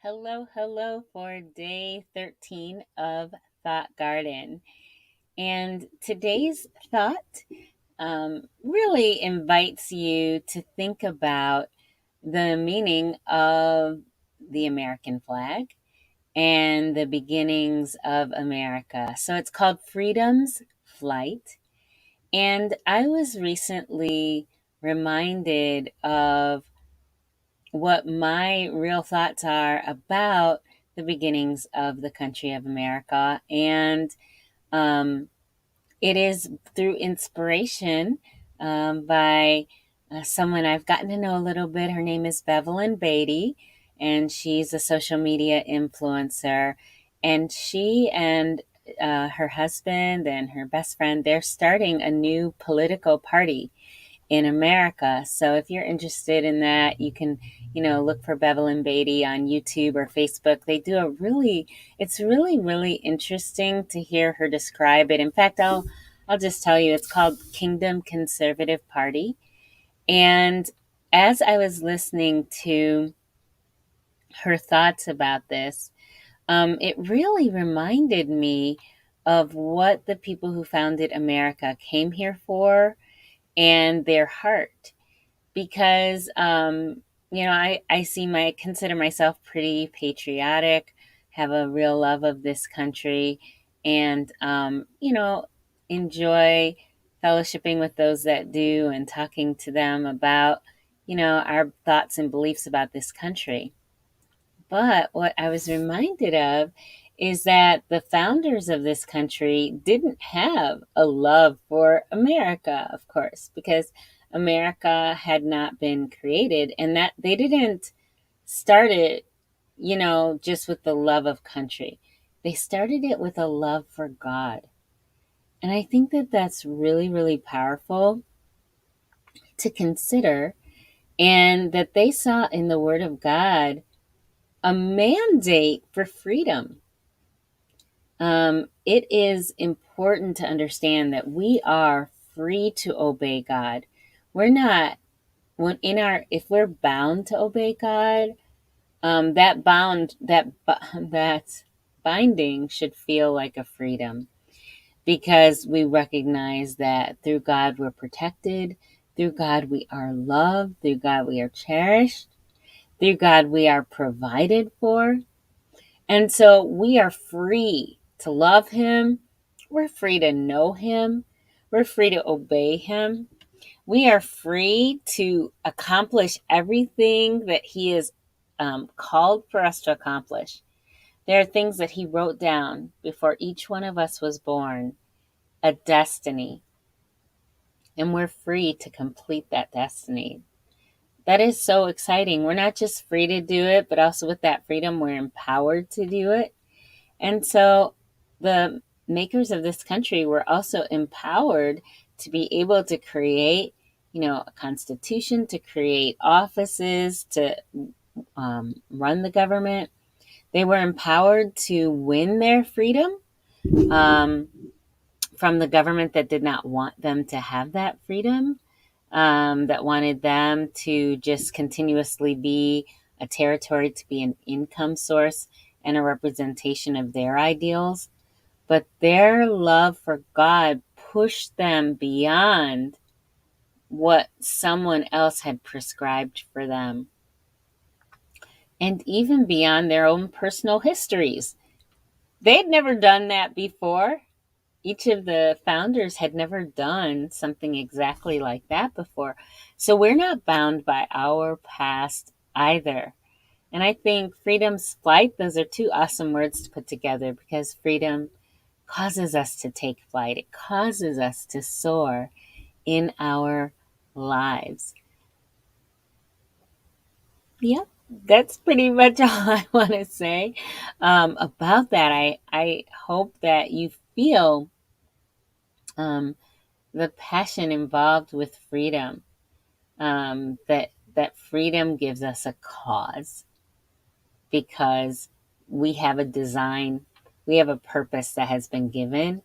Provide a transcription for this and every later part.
Hello, hello for day 13 of Thought Garden. And today's thought really invites you to think about the meaning of the American flag and the beginnings of America. So it's called Freedom's Flight. And I was recently reminded of what my real thoughts are about the beginnings of the country of America. And um, it is through inspiration by someone I've gotten to know a little bit. Her name is Bevelyn Beatty, and she's a social media influencer. And she and her husband and her best friend, they're starting a new political party in America. So if you're interested in that, you can, look for Bevelyn Beatty on YouTube or Facebook. They do it's really, really interesting to hear her describe it. In fact, I'll just tell you, it's called Kingdom Conservative Party. And as I was listening to her thoughts about this, it really reminded me of what the people who founded America came here for and their heart because I consider myself pretty patriotic, have a real love of this country, and enjoy fellowshipping with those that do and talking to them about our thoughts and beliefs about this country. But what I was reminded of is that the founders of this country didn't have a love for America, of course, because America had not been created and that they didn't start it, just with the love of country. They started it with a love for God. And I think that that's really, really powerful to consider, and that they saw in the Word of God a mandate for freedom. It is important to understand that we are free to obey God. We're not if we're bound to obey God, that binding should feel like a freedom because we recognize that through God we're protected, through God we are loved, through God we are cherished, through God we are provided for. And so we are free to love him. We're free to know him. We're free to obey him. We are free to accomplish everything that he has called for us to accomplish. There are things that he wrote down before each one of us was born, a destiny, and we're free to complete that destiny. That is so exciting. We're not just free to do it, but also with that freedom, we're empowered to do it. And so the makers of this country were also empowered to be able to create, a constitution, to create offices, to run the government. They were empowered to win their freedom um, from the government that did not want them to have that freedom, that wanted them to just continuously be a territory, to be an income source and a representation of their ideals. But their love for God pushed them beyond what someone else had prescribed for them, and even beyond their own personal histories. They'd never done that before. Each of the founders had never done something exactly like that before. So we're not bound by our past either. And I think freedom's flight, those are two awesome words to put together because freedom causes us to take flight. It causes us to soar in our lives. Yep, that's pretty much all I want to say about that. I hope that you feel um, the passion involved with freedom. That freedom gives us a cause because we have a design, we have a purpose that has been given,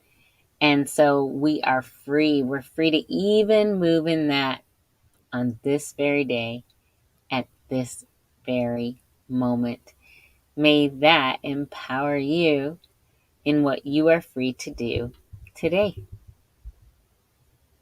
and so we are free. We're free to even move in that on this very day, at this very moment. May that empower you in what you are free to do today.